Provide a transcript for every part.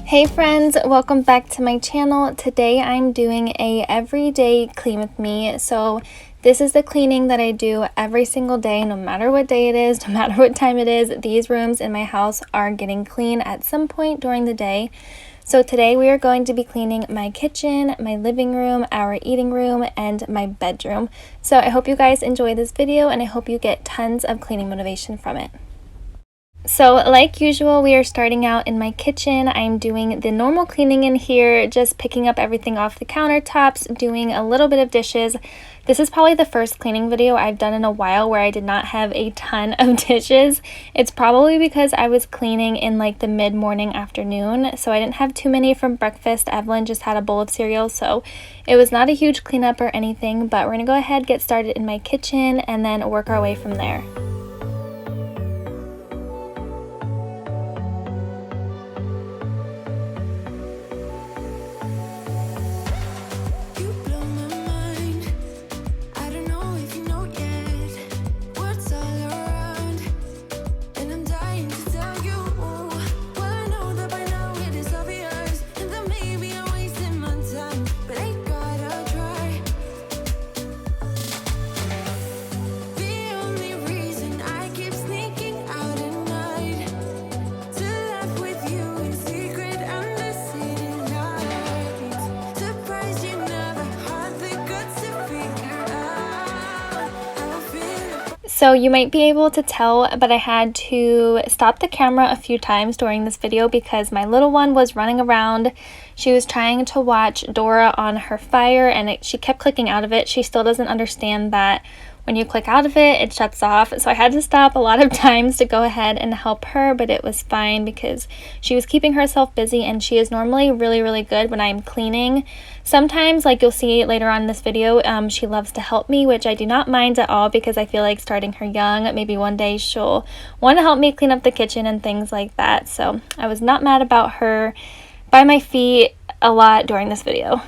Hey friends, welcome back to my channel. Today I'm doing a everyday clean with me. So this is the cleaning that I do every single day, no matter what day it is, no matter what time it is. These rooms in my house are getting clean at some point during the day. So today we are going to be cleaning my kitchen, my living room, our eating room, and my bedroom. So I hope you guys enjoy this video and I hope you get tons of cleaning motivation from it. So like usual, we are starting out in my kitchen. I'm doing the normal cleaning in here, just picking up everything off the countertops, doing a little bit of dishes. This is probably the first cleaning video I've done in a while where I did not have a ton of dishes. It's probably because I was cleaning in like the mid-morning afternoon, so I didn't have too many from breakfast. Evelyn just had a bowl of cereal, so it was not a huge cleanup or anything, but we're gonna go ahead, get started in my kitchen, and then work our way from there. So you might be able to tell, but I had to stop the camera a few times during this video because my little one was running around. She was trying to watch Dora on her Fire and she kept clicking out of it. She still doesn't understand that when you click out of it, it shuts off. So I had to stop a lot of times to go ahead and help her, but it was fine because she was keeping herself busy and she is normally really good when I'm cleaning. Sometimes, like you'll see later on in this video, she loves to help me, which I do not mind at all because I feel like starting her young, maybe one day she'll want to help me clean up the kitchen and things like that. So I was not mad about her by my feet a lot during this video.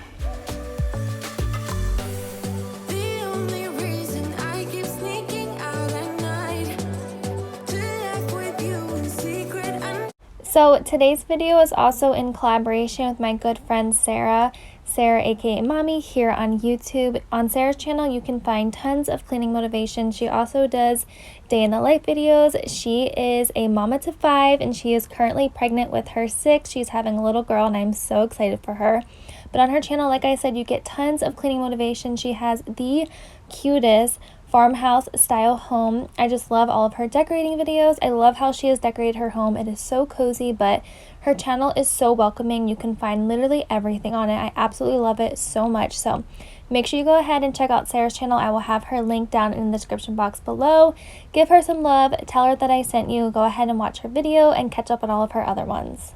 So today's video is also in collaboration with my good friend Sarah aka Mommy here on YouTube. On Sarah's channel you can find tons of cleaning motivation. She also does day in the life videos. She is a mama to 5 and she is currently pregnant with her 6. She's having a little girl and I'm so excited for her. But on her channel, like I said, you get tons of cleaning motivation. She has the cutest farmhouse style home. I just love all of her decorating videos. I love how she has decorated her home. It is so cozy, but her channel is so welcoming. You can find literally everything on it. I absolutely love it so much. So make sure you go ahead and check out Sarah's channel. I will have her link down in the description box below. Give her some love. Tell her that I sent you. Go ahead and watch her video and catch up on all of her other ones.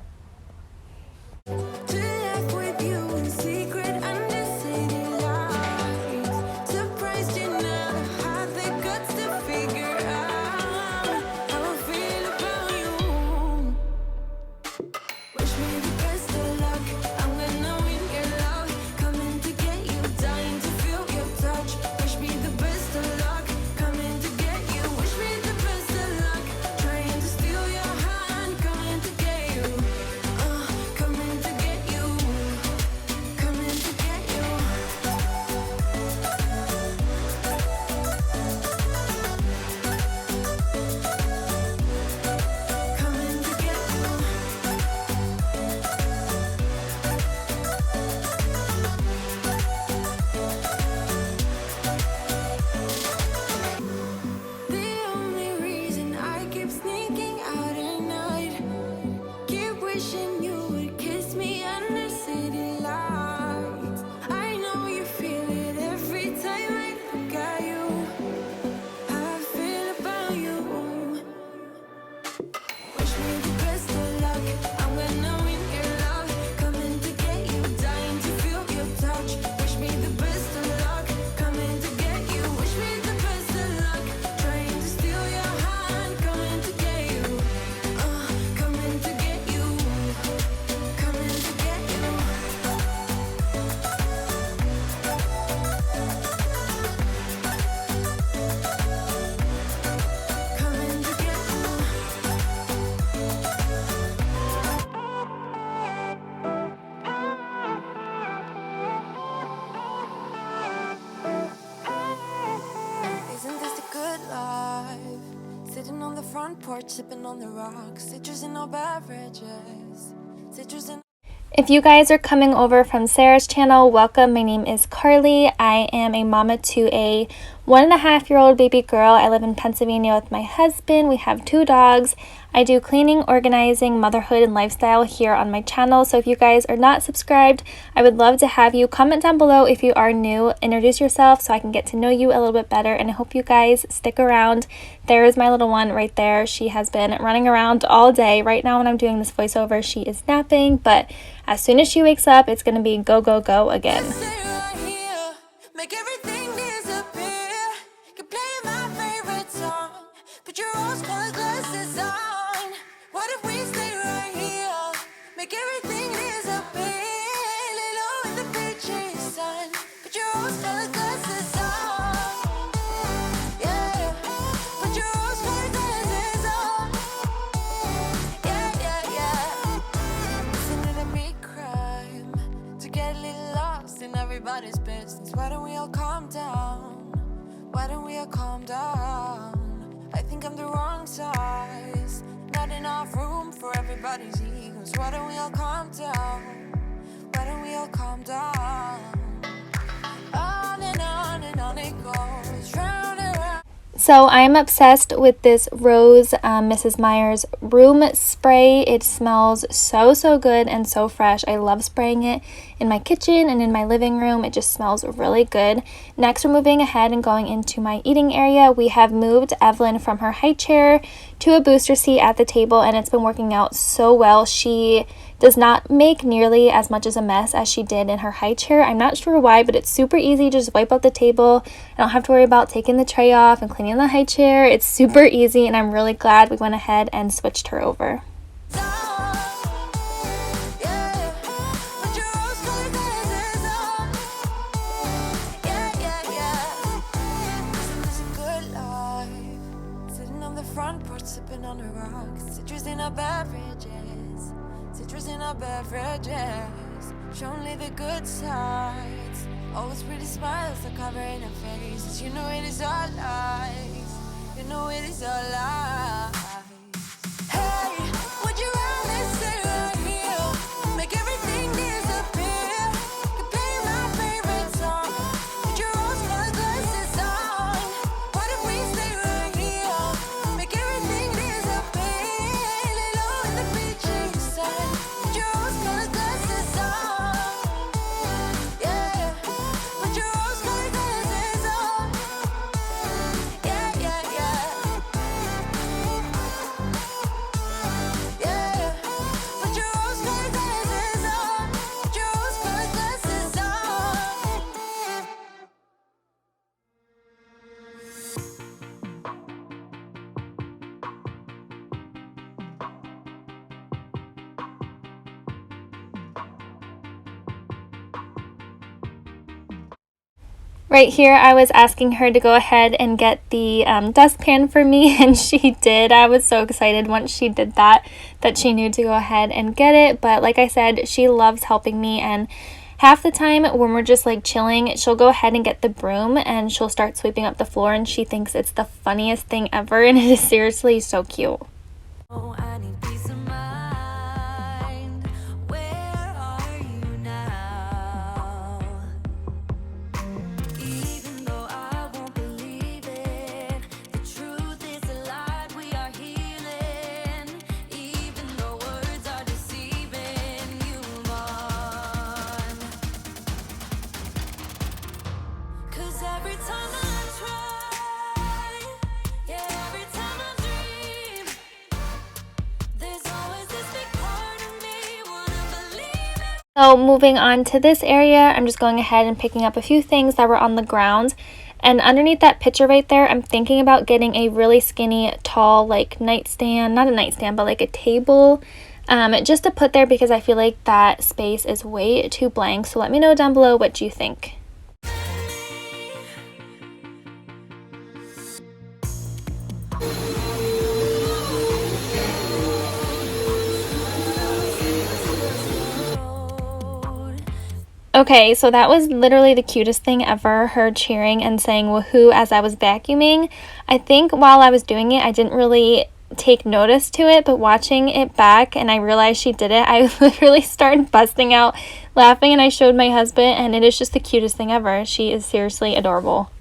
sipping on the rocks, citrus in our beverages, citrus in. If you guys are coming over from Sarah's channel, welcome. My name is Carlie. I am a mama to a 1.5-year-old baby girl. I live in Pennsylvania with my husband. We have 2 dogs. I do cleaning, organizing, motherhood, and lifestyle here on my channel. So if you guys are not subscribed, I would love to have you comment down below if you are new. Introduce yourself so I can get to know you a little bit better, and I hope you guys stick around. There is my little one right there. She has been running around all day. Right now when I'm doing this voiceover, she is napping, but as soon as she wakes up, it's going to be go, go, go again. Everybody's business. Why don't we all calm down? Why don't we all calm down? I think I'm the wrong size. Not enough room for everybody's egos. Why don't we all calm down? Why don't we all calm down? On and on it goes. Round and round. So I'm obsessed with this Rose Mrs. Meyer's room spray. It smells so good and so fresh. I love spraying it in my kitchen and in my living room. It just smells really good. Next, we're moving ahead and going into my eating area. We have moved Evelyn from her high chair to a booster seat at the table, and it's been working out so well. She does not make nearly as much as a mess as she did in her high chair. I'm not sure why, but it's super easy to just wipe out the table. I don't have to worry about taking the tray off and cleaning the high chair. It's super easy, and I'm really glad we went ahead and switched her over. Sipping on the rocks, citrus in our beverages, citrus in our beverages. Show only the good sides. Always pretty smiles are covering her faces. You know it is all lies. You know it is all lies. Hey, would you rather stay right here? Make everything disappear. You play my favorite song. Put your rose-colored glasses on. What if we stay right here? Make everything disappear. Lay low in the beach sun. Put your rose-colored glasses on. Yeah, put your rose-colored glasses on. Yeah. Yeah, put your rose-colored glasses on. Put your rose-colored glasses on. Right here, I was asking her to go ahead and get the dustpan for me, and she did. I was so excited once she did that she knew to go ahead and get it. But like I said, she loves helping me, and half the time when we're just like chilling, she'll go ahead and get the broom and she'll start sweeping up the floor, and she thinks it's the funniest thing ever, and it is seriously so cute. Oh, I need peace of mind. Where are you now? Even though I won't believe it, the truth is a lie. We are healing. Even though words are deceiving, you move on. 'Cause every time I try, yeah, every time I dream, there's always this big part of me wanna believe it. So moving on to this area, I'm just going ahead and picking up a few things that were on the ground. And underneath that picture right there, I'm thinking about getting a really skinny, tall, like nightstand, not a nightstand, but like a table, just to put there, because I feel like that space is way too blank. So let me know down below what you think. Okay, so that was literally the cutest thing ever, her cheering and saying woohoo as I was vacuuming. I think while I was doing it, I didn't really take notice to it, but watching it back and I realized she did it, I literally started busting out laughing, and I showed my husband, and it is just the cutest thing ever. She is seriously adorable.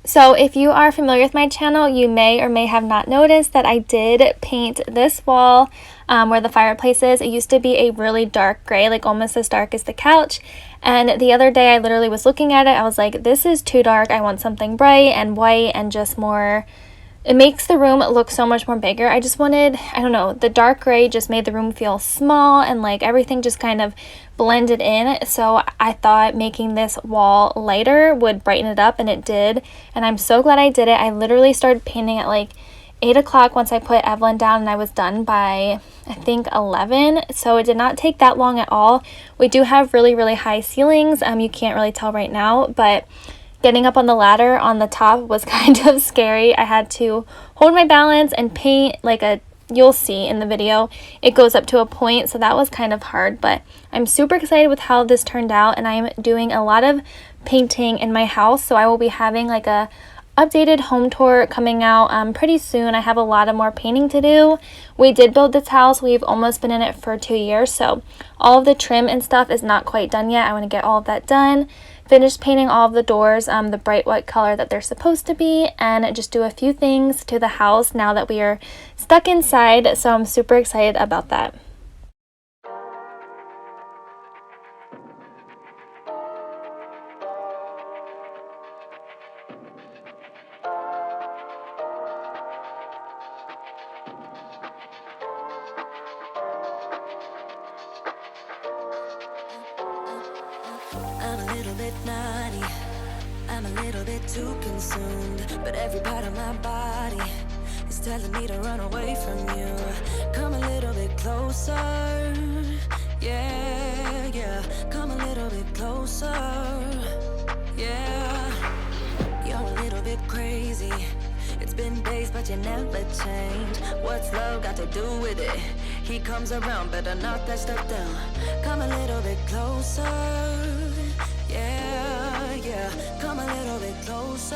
So if you are familiar with my channel, you may or may have not noticed that I did paint this wall where the fireplace is. It used to be a really dark gray, like almost as dark as the couch. And the other day I literally was looking at it. I was like, this is too dark. I want something bright and white and just more... It makes the room look so much more bigger. I just wanted, I don't know, the dark gray just made the room feel small and like everything just kind of blended in. So I thought making this wall lighter would brighten it up, and it did. And I'm so glad I did it. I literally started painting at like 8 o'clock once I put Evelyn down, and I was done by I think 11. So it did not take that long at all. We do have really, really high ceilings. You can't really tell right now, but getting up on the ladder on the top was kind of scary. I had to hold my balance and paint like you'll see in the video, it goes up to a point, so that was kind of hard, but I'm super excited with how this turned out, and I'm doing a lot of painting in my house, so I will be having like a updated home tour coming out pretty soon. I have a lot of more painting to do. We did build this house. We've almost been in it for 2 years, so all of the trim and stuff is not quite done yet. I want to get all of that done. Finished painting all of the doors the bright white color that they're supposed to be, and just do a few things to the house now that we are stuck inside, so I'm super excited about that. I'm a little bit naughty, I'm a little bit too consumed, but every part of my body is telling me to run away from you. Come a little bit closer, yeah, yeah. Come a little bit closer, yeah. You're a little bit crazy. It's been days, but you never change. What's love got to do with it? He comes around, better knock that stuff down. Come a little bit closer, yeah, yeah. Come a little bit closer,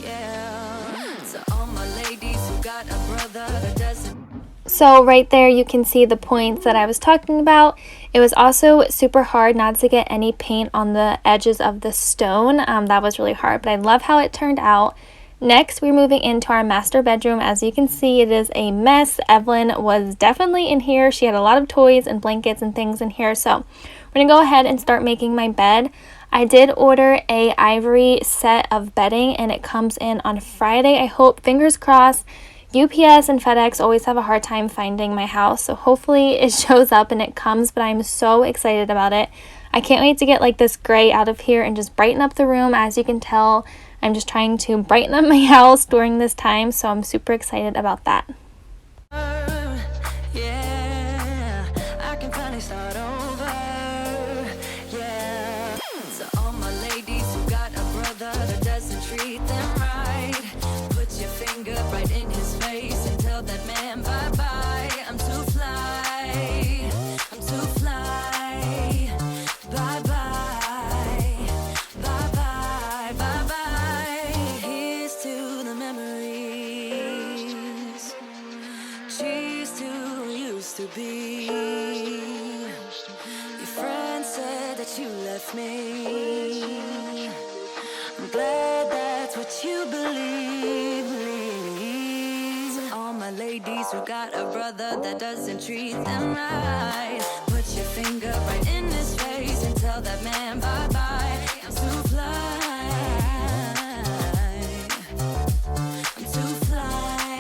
yeah. To all my ladies who got a brother that doesn't. So right there you can see the points that I was talking about. It was also super hard not to get any paint on the edges of the stone. That was really hard, but I love how it turned out. Next, we're moving into our master bedroom. As you can see, it is a mess. Evelyn was definitely in here. She had a lot of toys and blankets and things in here. So we're gonna go ahead and start making my bed. I did order a ivory set of bedding, and it comes in on Friday. I hope, fingers crossed. UPS and FedEx always have a hard time finding my house, so hopefully it shows up and it comes, but I'm so excited about it. I can't wait to get like this gray out of here and just brighten up the room. As you can tell, I'm just trying to brighten up my house during this time, so I'm super excited about that. Yeah, I can finally start over. Yeah, to all my ladies who got a brother that doesn't treat them right, put your finger right in his face and tell that man bye-bye. I'm too fly, I'm too fly. Bye-bye, bye-bye, bye-bye. Here's to the memories. Cheers to who used to be. Your friend said that you left me. I'm glad that's what you believe. To all my ladies who got a brother that doesn't treat them right, put your finger right in his face and tell that man bye-bye. I'm too fly, I'm too fly.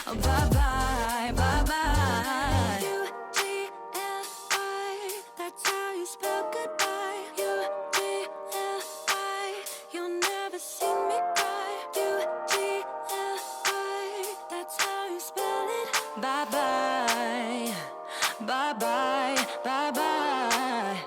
Oh, bye-bye, bye-bye. U-G-L-I, that's how you spell goodbye. U-G-L-I, you'll never see me cry. U-G-L-I, that's how you spell it. Bye-bye. bye bye, bye bye.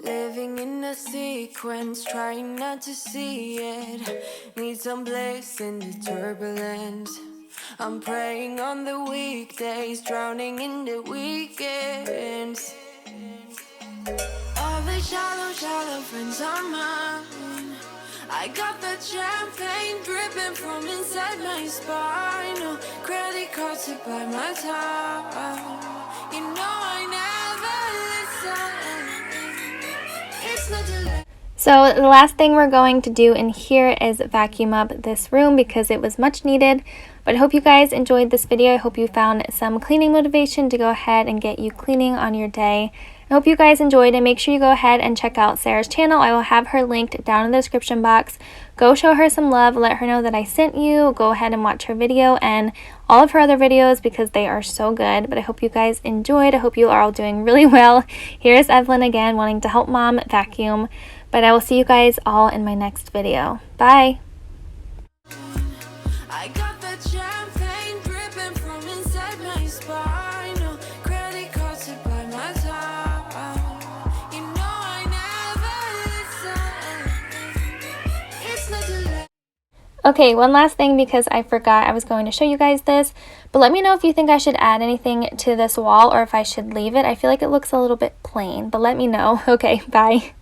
Living in a sequence, trying not to see it. Need some bliss in the turbulence. I'm praying on the weekdays, drowning in the weekends. All the shallow, shallow friends are mine. I got that champagne dripping from inside my spine. No credit cards to buy my time. You know I never listen. It's not too late. So the last thing we're going to do in here is vacuum up this room because it was much needed. But I hope you guys enjoyed this video. I hope you found some cleaning motivation to go ahead and get you cleaning on your day. I hope you guys enjoyed, and make sure you go ahead and check out Sarah's channel. I will have her linked down in the description box. Go show her some love. Let her know that I sent you. Go ahead and watch her video and all of her other videos because they are so good. But I hope you guys enjoyed. I hope you are all doing really well. Here's Evelyn again wanting to help mom vacuum. But I will see you guys all in my next video. Bye! I got that champagne dripping from inside my spine. No credit cards to buy my time. You know I never listen. It's not too late. Okay, one last thing because I forgot I was going to show you guys this. But let me know if you think I should add anything to this wall or if I should leave it. I feel like it looks a little bit plain, but let me know. Okay, bye.